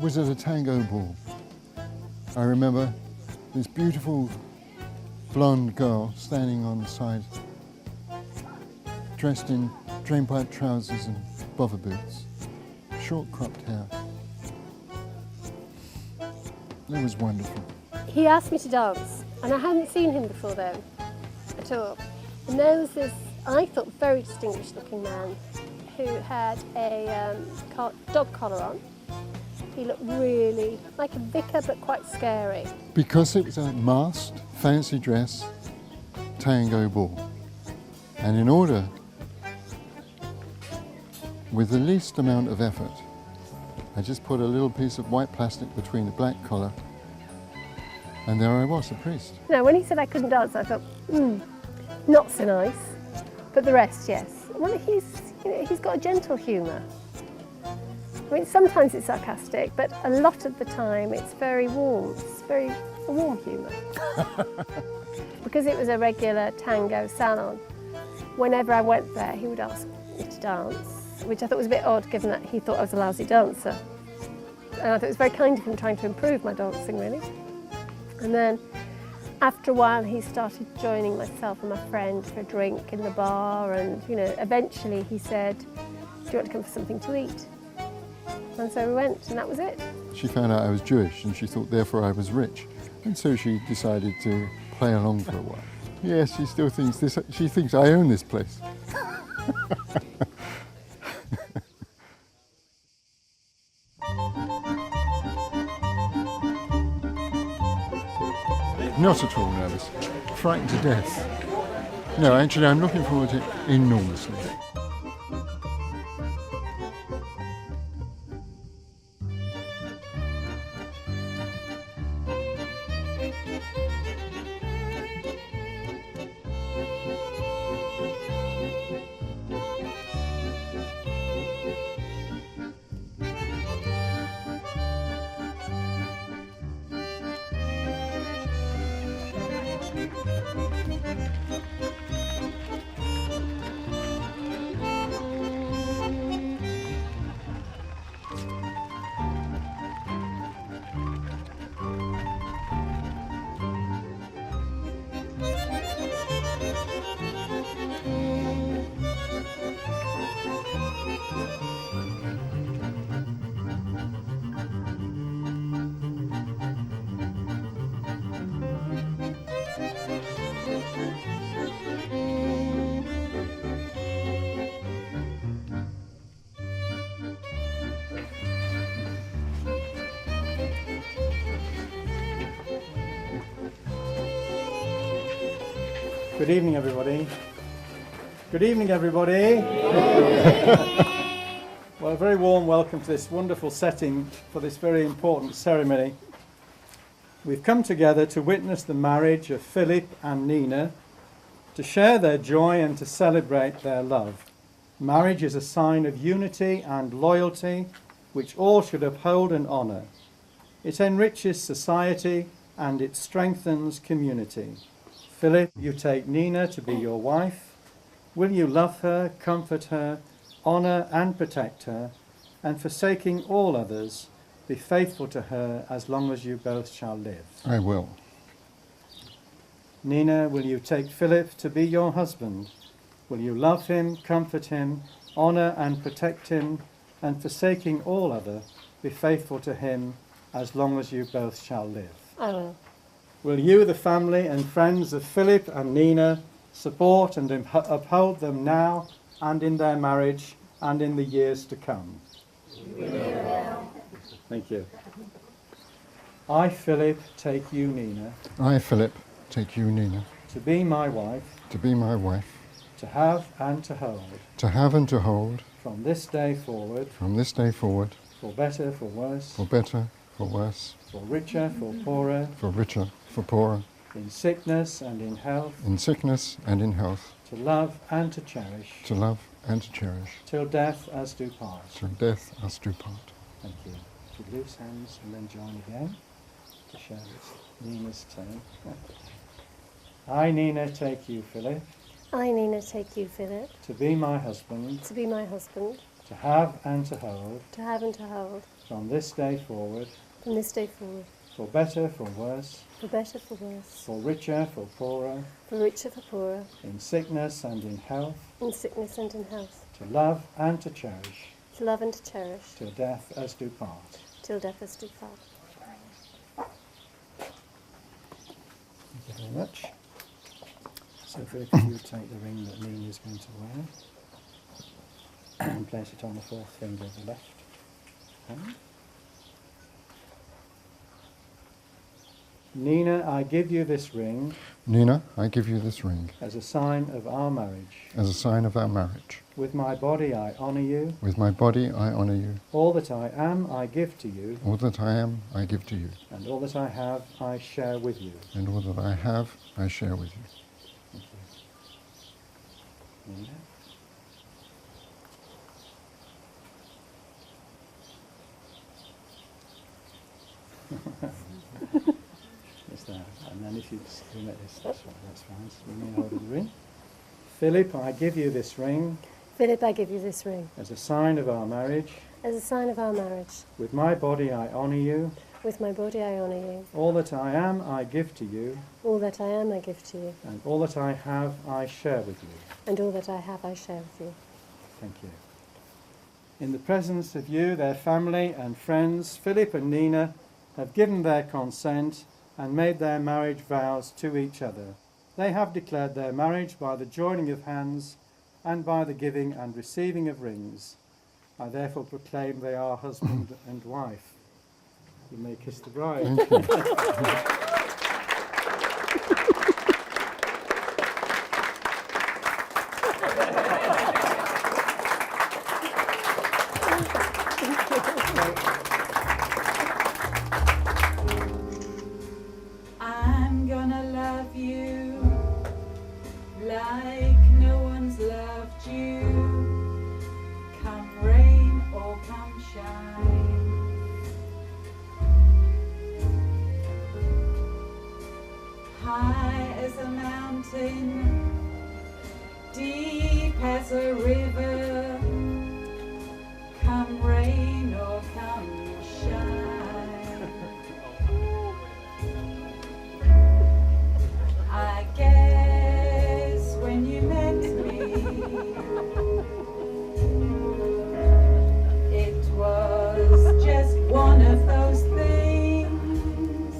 It was at a tango ball. I remember this beautiful blonde girl standing on the side, dressed in drainpipe trousers and bother boots, short cropped hair. It was wonderful. He asked me to dance, and I hadn't seen him before then at all. And there was this, I thought, very distinguished looking man who had a dog collar on. He looked really like a vicar, but quite scary. Because it was a masked, fancy dress tango ball. And in order, with the least amount of effort, I just put a little piece of white plastic between the black collar, and there I was, a priest. Now, when he said I couldn't dance, I thought, not so nice. But the rest, yes. Well, he's got a gentle humour. I mean, sometimes it's sarcastic, but a lot of the time it's very warm. It's a warm humour. Because it was a regular tango salon, whenever I went there, he would ask me to dance, which I thought was a bit odd, given that he thought I was a lousy dancer. And I thought it was very kind of him trying to improve my dancing, really. And then, after a while, he started joining myself and my friend for a drink in the bar, and, you know, eventually he said, "Do you want to come for something to eat?" And so we went, and that was it. She found out I was Jewish, and she thought therefore I was rich. And so she decided to play along for a while. Yes, she still thinks this, she thinks I own this place. Not at all nervous, frightened to death. No, actually I'm looking forward to it enormously. Good evening, everybody. Good evening, everybody. Well, a very warm welcome to this wonderful setting for this very important ceremony. We've come together to witness the marriage of Philip and Nina, to share their joy and to celebrate their love. Marriage is a sign of unity and loyalty, which all should uphold and honour. It enriches society and it strengthens community. Philip, you take Nina to be your wife. Will you love her, comfort her, honour and protect her, and forsaking all others, be faithful to her as long as you both shall live? I will. Nina, will you take Philip to be your husband? Will you love him, comfort him, honour and protect him, and forsaking all other, be faithful to him as long as you both shall live? I will. Will you, the family and friends of Philip and Nina, support and uphold them now and in their marriage and in the years to come? We will. Thank you. I, Philip, take you, Nina. I, Philip, take you, Nina. To be my wife. To be my wife. To have and to hold. To have and to hold. From this day forward. From this day forward. For better, for worse. For better, for worse. For richer, for poorer. For richer, for poorer. In sickness and in health. In sickness and in health. To love and to cherish. To love and to cherish. Till death us do part. Till death us do part. Thank you. Should loose hands and then join again to share this. Nina's turn. I, Nina, take you, Philip. I, Nina, take you, Philip. To be my husband. To be my husband. To have and to hold. To have and to hold. from this day forward, from this day forward, for better, for worse, for better, for worse, for richer, for poorer, for richer, for poorer, in sickness and in health, in sickness and in health, to love and to cherish, to love and to cherish, till death us do part. till death us do part. Thank you very much. So Philip, if you take the ring that Nina is going to wear and place it on the fourth finger of the left hand. Nina, I give you this ring Nina, I give you this ring as a sign of our marriage. as a sign of our marriage. With my body I honour you. With my body I honour you. All that I am I give to you. All that I am I give to you. And all that I have I share with you. And all that I have I share with you. Thank you. Nina. Just that. And then if you just let this, that's fine. So you may hold the ring. Philip, I give you this ring Philip, I give you this ring as a sign of our marriage. as a sign of our marriage. With my body I honour you. With my body I honour you. All that I am I give to you. All that I am I give to you. And all that I have I share with you. And all that I have I share with you. Thank you. In the presence of you, their family and friends, Philip and Nina have given their consent and made their marriage vows to each other. They have declared their marriage by the joining of hands and by the giving and receiving of rings. I therefore proclaim they are husband and wife. You may kiss the bride. Thank you. I'm gonna love you like no one's loved you. Come rain or come shine. High as a mountain, deep as a river. Come rain or come shine. I guess when you met me, it was just one of those things.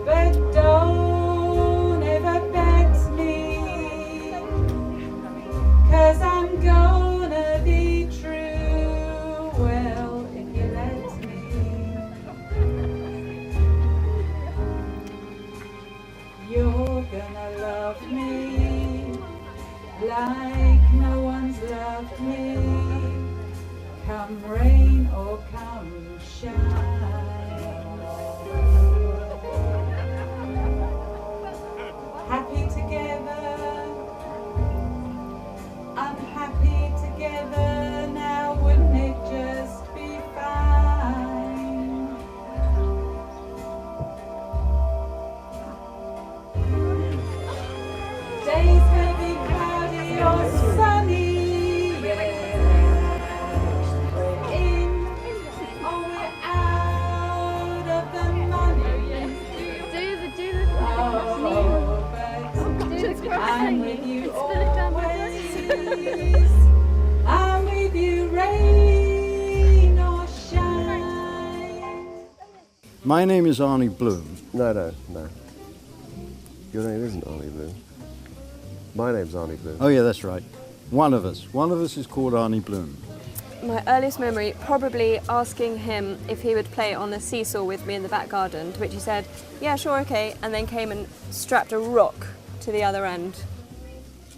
But don't ever bet me, 'cause I'm gonna be true. Well, if you let me. You're gonna love me like no one's loved me. Come rain or come shine. Happy together, unhappy together. Now wouldn't it just be fine? Days may be cloudy or sunny, yeah. We're in or we're out of the money. Oh, but I'm with you always. I'm with you, rain or shine. My name is Arnie Bloom. No. Your name isn't Arnie Bloom. My name's Arnie Bloom. Oh yeah, that's right. One of us is called Arnie Bloom. My earliest memory, probably asking him if he would play on the seesaw with me in the back garden, to which he said, yeah, sure, okay, and then came and strapped a rock to the other end.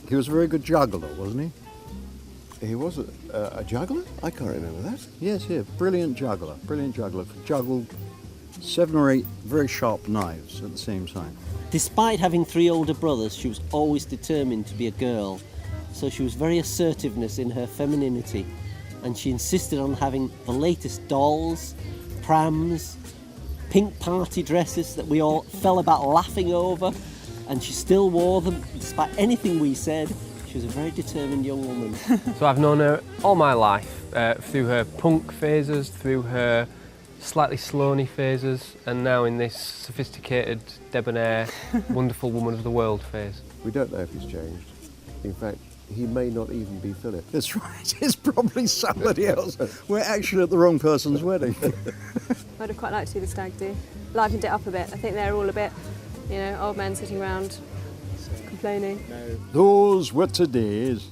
He was a very good juggler, wasn't he? He was a juggler? I can't remember that. Yes, brilliant juggler. Could juggle 7 or 8 very sharp knives at the same time. Despite having 3 older brothers, she was always determined to be a girl. So she was very assertiveness in her femininity, and she insisted on having the latest dolls, prams, pink party dresses that we all fell about laughing over, and she still wore them despite anything we said. She was a very determined young woman. So I've known her all my life, through her punk phases, through her slightly slony phases, and now in this sophisticated, debonair, wonderful woman of the world phase. We don't know if he's changed. In fact, he may not even be Philip. That's right, it's probably somebody else. We're actually at the wrong person's wedding. I'd have quite liked to see the stag do. Livened it up a bit. I think they're all a bit, you know, old men sitting around complaining. Those were today's.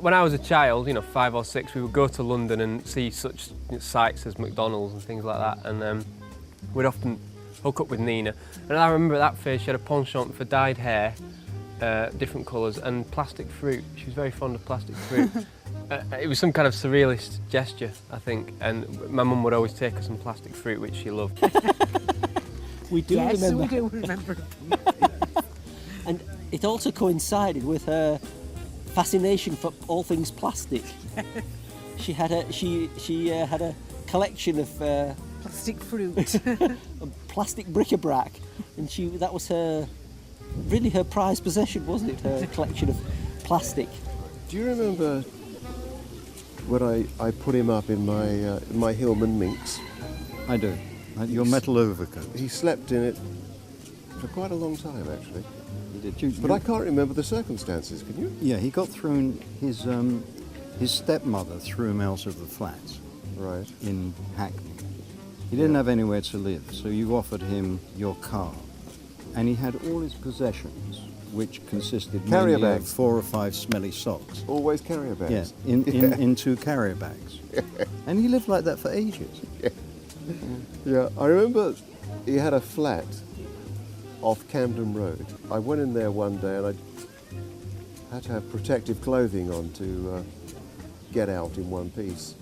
When I was a child, you know, 5 or 6, we would go to London and see such sights as McDonald's and things like that, and we'd often hook up with Nina. And I remember at that phase she had a penchant for dyed hair, different colours, and plastic fruit. She was very fond of plastic fruit. It was some kind of surrealist gesture, I think, and my mum would always take her some plastic fruit, which she loved. We do remember. we do remember. And it also coincided with her fascination for all things plastic. She had a collection of Plastic fruit. plastic bric-a-brac, and that was her prized possession, wasn't it? Her collection of plastic. Do you remember when I put him up in my Hillman minx? I do. Your metal overcoat. He slept in it for quite a long time, actually. He did. But I can't remember the circumstances, can you? Yeah, he got thrown, his stepmother threw him out of the flat. Right. In Hackney. He didn't have anywhere to live, so you offered him your car. And he had all his possessions, which consisted Carrier mainly of bags. 4 or 5 smelly socks. Always carrier bags. Yeah, in 2 carrier bags. And he lived like that for ages. Yeah, I remember he had a flat off Camden Road. I went in there one day and I had to have protective clothing on to get out in one piece,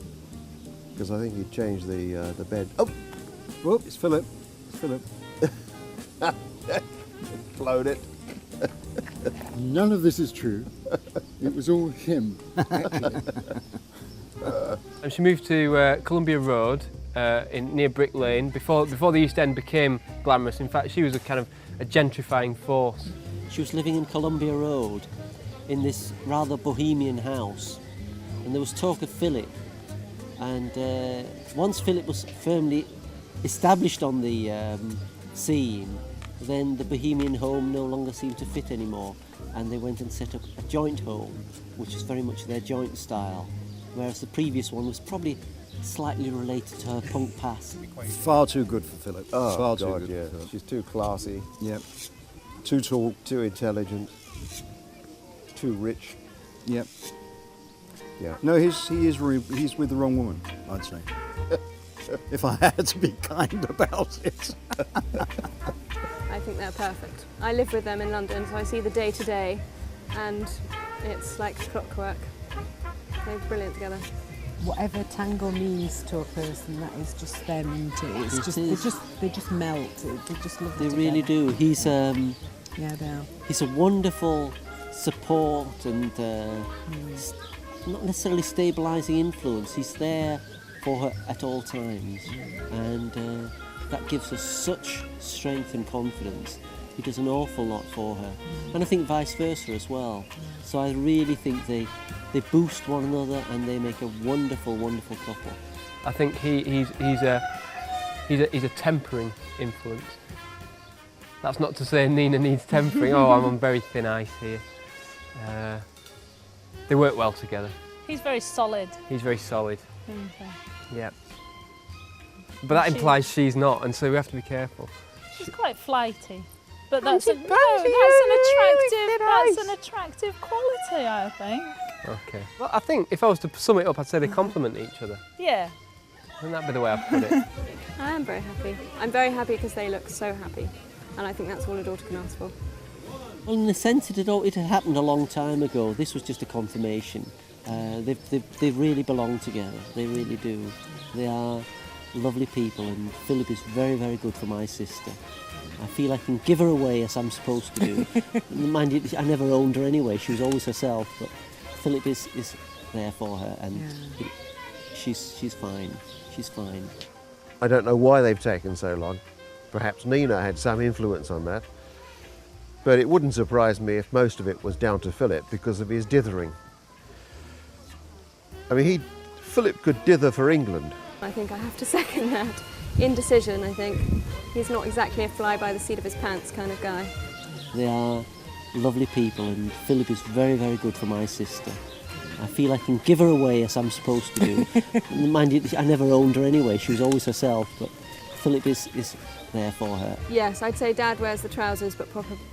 because I think he'd changed the bed. Oh! Whoop, it's Philip. It's Philip. Blowed it. None of this is true. It was all him, actually. And she moved to Columbia Road near Brick Lane before the East End became glamorous. In fact, she was a kind of a gentrifying force. She was living in Columbia Road in this rather bohemian house, and there was talk of Philip. And once Philip was firmly established on the scene, then the bohemian home no longer seemed to fit anymore, and they went and set up a joint home, which is very much their joint style, whereas the previous one was probably slightly related to her punk past. Far too good for Philip. Oh, Far God, too good yeah. for Philip. She's too classy, Yep, too tall, too intelligent, too rich. yep. Yeah. No, he's with the wrong woman, I'd say. If I had to be kind about it. I think they're perfect. I live with them in London, so I see the day-to-day, and it's like clockwork. They're brilliant together. Whatever tango means to a person, that is just them, isn't it? It's It just is. they just melt. They just love it They together. really do. He's Yeah, they are. he's a wonderful support and not necessarily stabilising influence. He's there for her at all times, and that gives her such strength and confidence. He does an awful lot for her, and I think vice versa as well. So I really think they boost one another, and they make a wonderful, wonderful couple. I think he's a tempering influence. That's not to say Nina needs tempering. Oh, I'm on very thin ice here. They work well together. He's very solid. He's very solid. Okay. Yeah. But that implies she's not, and so we have to be careful. She's quite flighty, but Auntie that's an attractive quality, I think. Okay. Well, I think if I was to sum it up, I'd say they complement each other. Yeah. Wouldn't that be the way I'd put it? I am very happy. I'm very happy because they look so happy, and I think that's all a daughter can ask for. Well, in a sense, it had happened a long time ago. This was just a confirmation. They really belong together. They really do. They are lovely people, and Philip is very, very good for my sister. I feel I can give her away as I'm supposed to do. Mind you, I never owned her anyway. She was always herself. But Philip is there for her, and she's fine. She's fine. I don't know why they've taken so long. Perhaps Nina had some influence on that. But it wouldn't surprise me if most of it was down to Philip because of his dithering. I mean, Philip could dither for England. I think I have to second that. Indecision, I think. He's not exactly a fly by the seat of his pants kind of guy. They are lovely people, and Philip is very, very good for my sister. I feel I can give her away as I'm supposed to do. Mind you, I never owned her anyway, she was always herself, but Philip is there for her. Yes, I'd say Dad wears the trousers, but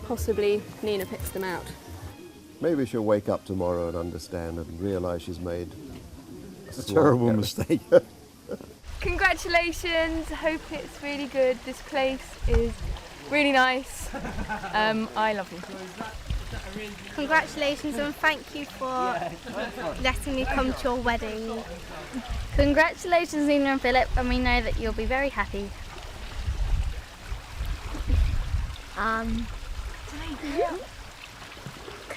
possibly Nina picks them out. Maybe she'll wake up tomorrow and understand and realise she's made A terrible mistake. Congratulations, hope it's really good. This place is really nice. I love you. Congratulations and thank you for letting me come to your wedding. Congratulations, Nina and Philip, and we know that you'll be very happy.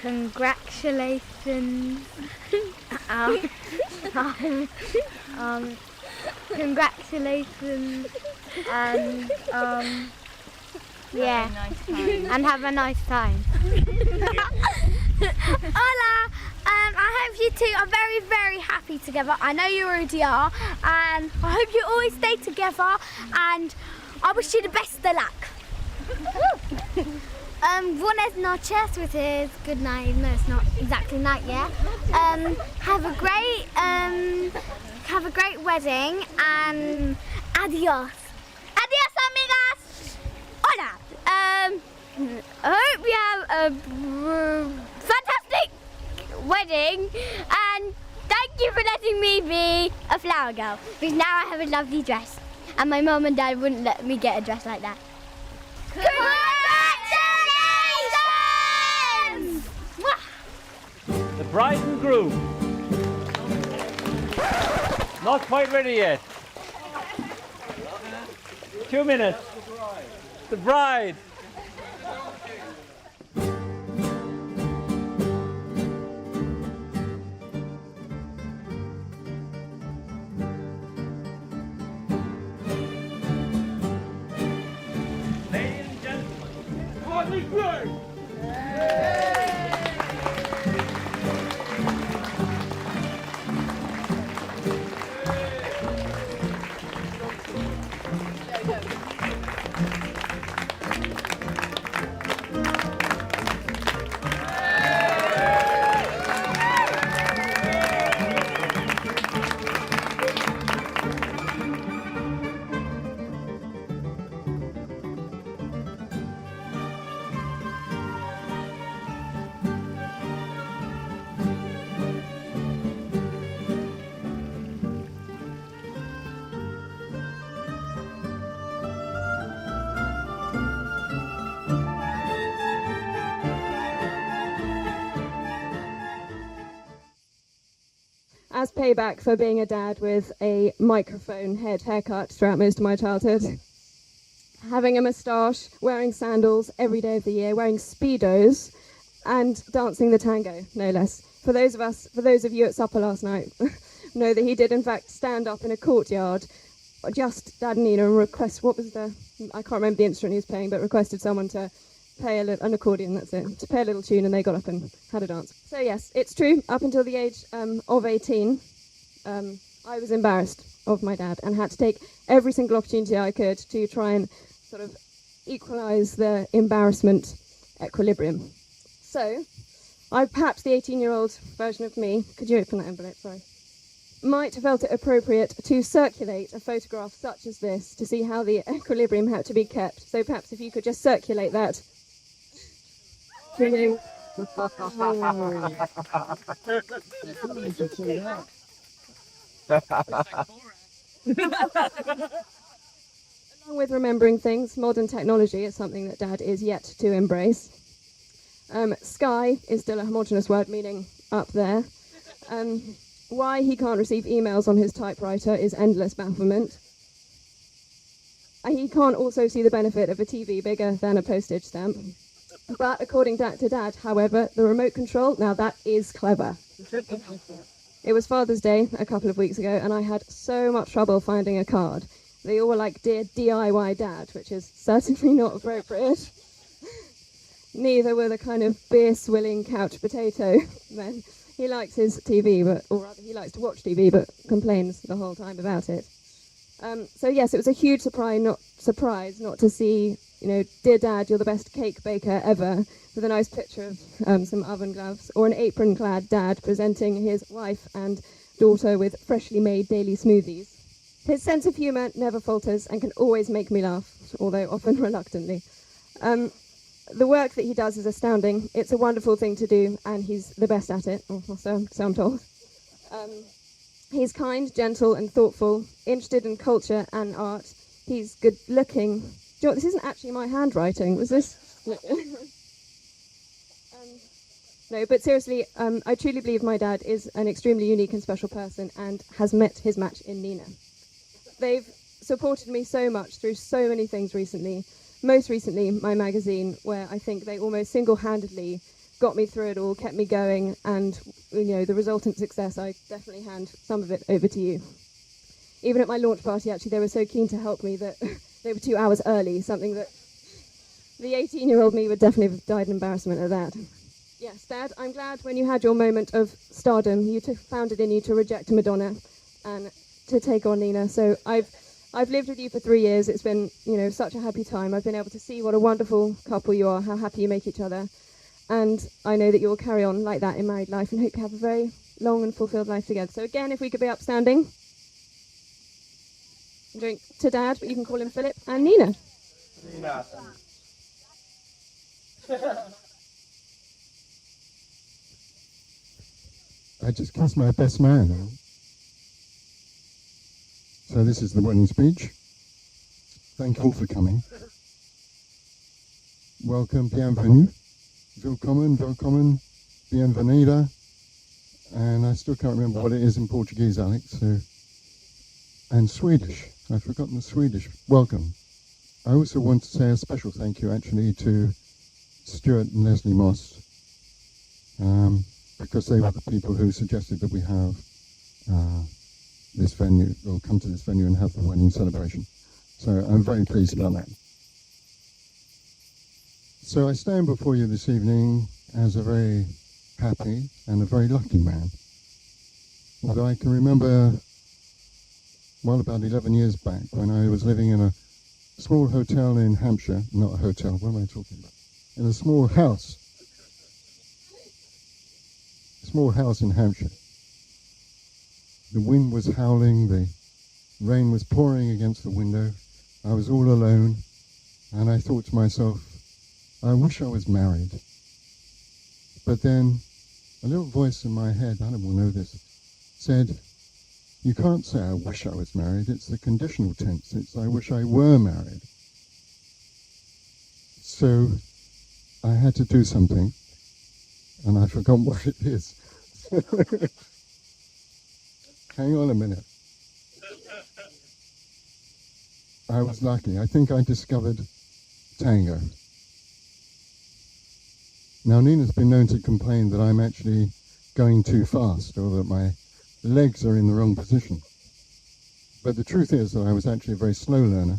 Congratulations. Congratulations and yeah, and have a nice time. Hola, I hope you two are very, very happy together. I know you already are, and I hope you always stay together, and I wish you the best of luck. Buenas noches, which is good night. No, it's not exactly night yet. Have a great wedding, and adios. Adios, amigas. Hola. I hope you have a fantastic wedding, and thank you for letting me be a flower girl, because now I have a lovely dress, and my mum and dad wouldn't let me get a dress like that. Congratulations! The bride and groom. Not quite ready yet. 2 minutes. The bride. Ladies and gentlemen, Courtney Bird. As payback for being a dad with a microphone head haircut throughout most of my childhood, having a moustache, wearing sandals every day of the year, wearing Speedos, and dancing the tango, no less. For those of you at supper last night, know that he did in fact stand up in a courtyard, just Dad and Nina, and request, I can't remember the instrument he was playing, but requested someone to play an accordion, that's it, to play a little tune, and they got up and had a dance. So yes, it's true, up until the age of 18, I was embarrassed of my dad and had to take every single opportunity I could to try and sort of equalise the embarrassment equilibrium. So, perhaps the 18-year-old version of me, could you open that envelope, sorry, might have felt it appropriate to circulate a photograph such as this to see how the equilibrium had to be kept. So perhaps if you could just circulate that. Along with remembering things, modern technology is something that Dad is yet to embrace. Sky is still a homogeneous word meaning up there. Why he can't receive emails on his typewriter is endless bafflement. He can't also see the benefit of a TV bigger than a postage stamp. But according to Dad, however, the remote control, now that is clever. It was Father's Day a couple of weeks ago, and I had so much trouble finding a card. They all were like, "Dear DIY Dad," which is certainly not appropriate. neither were the kind of beer-swilling couch potato men. He likes his TV, or rather he likes to watch TV, but complains the whole time about it. So yes, it was a huge surprise not to see, dear Dad, you're the best cake baker ever, with a nice picture of some oven gloves, or an apron-clad dad presenting his wife and daughter with freshly made daily smoothies. His sense of humour never falters and can always make me laugh, although often reluctantly. The work that he does is astounding. It's a wonderful thing to do, and he's the best at it, or so I'm told. He's kind, gentle, and thoughtful, interested in culture and art. He's good-looking. Do you know what, this isn't actually my handwriting. Was this? No, but seriously, I truly believe my dad is an extremely unique and special person and has met his match in Nina. They've supported me so much through so many things recently. Most recently, my magazine, where I think they almost single-handedly got me through it all, kept me going, and the resultant success, I definitely hand some of it over to you. Even at my launch party, actually, they were so keen to help me that they were 2 hours early, something that the 18-year-old me would definitely have died in embarrassment at that. Yes, Dad, I'm glad when you had your moment of stardom, you found it in you to reject Madonna and to take on Nina. So I've lived with you for 3 years. It's been, such a happy time. I've been able to see what a wonderful couple you are, how happy you make each other. And I know that you will carry on like that in married life and hope you have a very long and fulfilled life together. So again, if we could be upstanding. Drink to Dad, but you can call him Philip and Nina. Nina. I just kissed my best man. So this is the wedding speech. Thank you all for coming. Welcome, bienvenue. Willkommen, bienvenida. And I still can't remember what it is in Portuguese, Alex. And Swedish. I've forgotten the Swedish. Welcome. I also want to say a special thank you, actually, to Stuart and Leslie Moss, because they were the people who suggested that we have this venue, or come to this venue and have the wedding celebration. So I'm very pleased about that. So I stand before you this evening as a very happy and a very lucky man. Although I can remember, well, about 11 years back, when I was living in a small hotel in Hampshire, not a hotel, what am I talking about? In a small house in Hampshire. The wind was howling, the rain was pouring against the window. I was all alone, and I thought to myself, I wish I was married. But then a little voice in my head, Adam will know this, said, you can't say I wish I was married, it's the conditional tense, it's I wish I were married. So I had to do something, and I forgot what it is. Hang on a minute. I was lucky. I think I discovered tango. Now, Nina's been known to complain that I'm actually going too fast, or that my legs are in the wrong position. But the truth is that I was actually a very slow learner.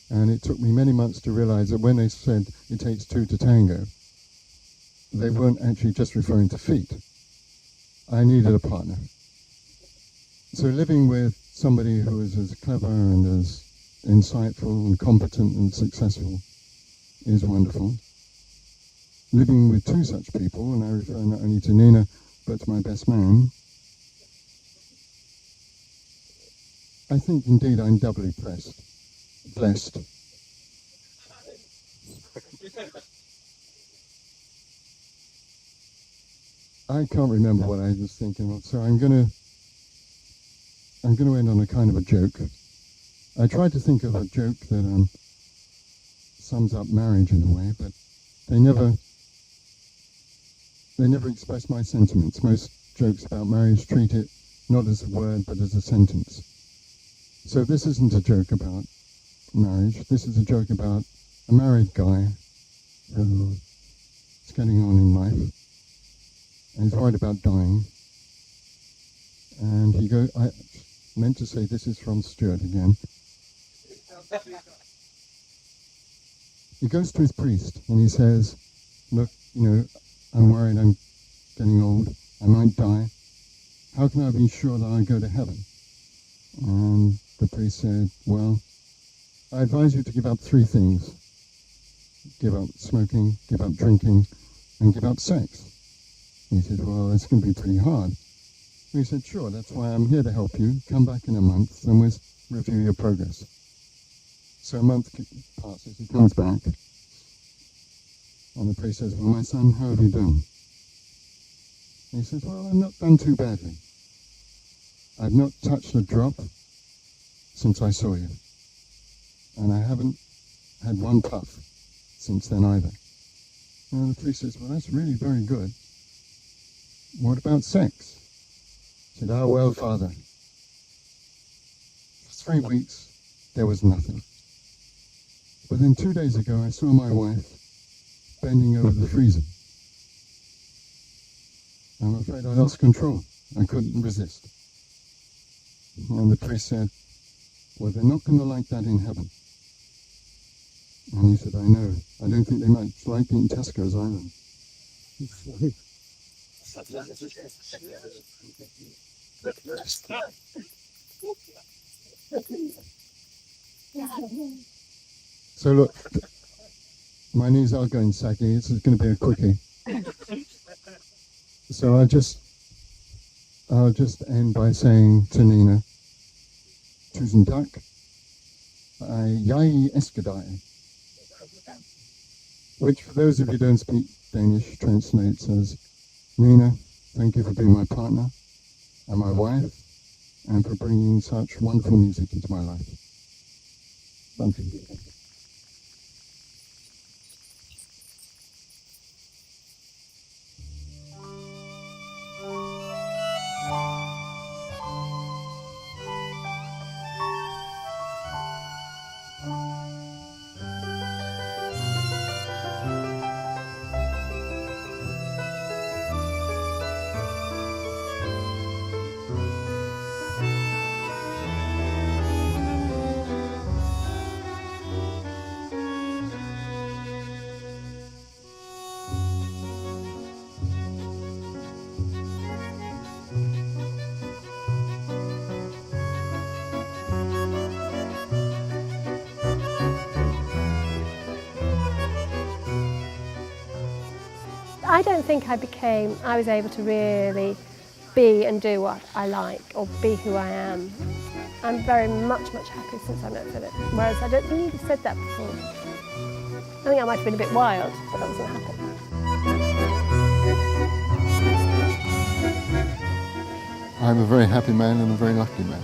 And it took me many months to realize that when they said it takes two to tango, they weren't actually just referring to feet. I needed a partner. So living with somebody who is as clever and as insightful and competent and successful is wonderful. Living with two such people, and I refer not only to Nina, but to my best man, I think indeed I'm doubly blessed. I can't remember what I was thinking of, so I'm going to end on a kind of a joke. I tried to think of a joke that sums up marriage in a way, but they never express my sentiments. Most jokes about marriage treat it not as a word, but as a sentence. So this isn't a joke about marriage. This is a joke about a married guy who is getting on in life. And he's worried about dying. And I meant to say this is from Stuart again. he goes to his priest and he says, look, you know, I'm worried I'm getting old, I might die. How can I be sure that I go to heaven? And the priest said, well, I advise you to give up 3 things. Give up smoking, give up drinking, and give up sex. He said, well, that's going to be pretty hard. We said, sure, that's why I'm here to help you. Come back in a month and we'll review your progress. So a month passes, he comes back, and the priest says, well, my son, how have you done? And he says, well, I've not done too badly. I've not touched a drop since I saw you. And I haven't had one puff since then either. And the priest says, well, that's really very good. What about sex? He said, oh, well, Father, for 3 weeks, there was nothing. But then 2 days ago, I saw my wife bending over the freezer. I'm afraid I lost control. I couldn't resist. And the priest said, well, they're not going to like that in heaven. And he said, I know. I don't think they might like it in Tesco's either. So look, my knees are going saggy. This is going to be a quickie. So I'll just end by saying to Nina, Tusen Dank, Jij Eskadai, which for those of you who don't speak Danish translates as, Nina, thank you for being my partner and my wife and for bringing such wonderful music into my life. Thank you. I don't think I was able to really be and do what I like or be who I am. I'm very much happier since I met Philip, whereas I don't think you've said that before. I think I might have been a bit wild, but I wasn't happy. I'm a very happy man and a very lucky man.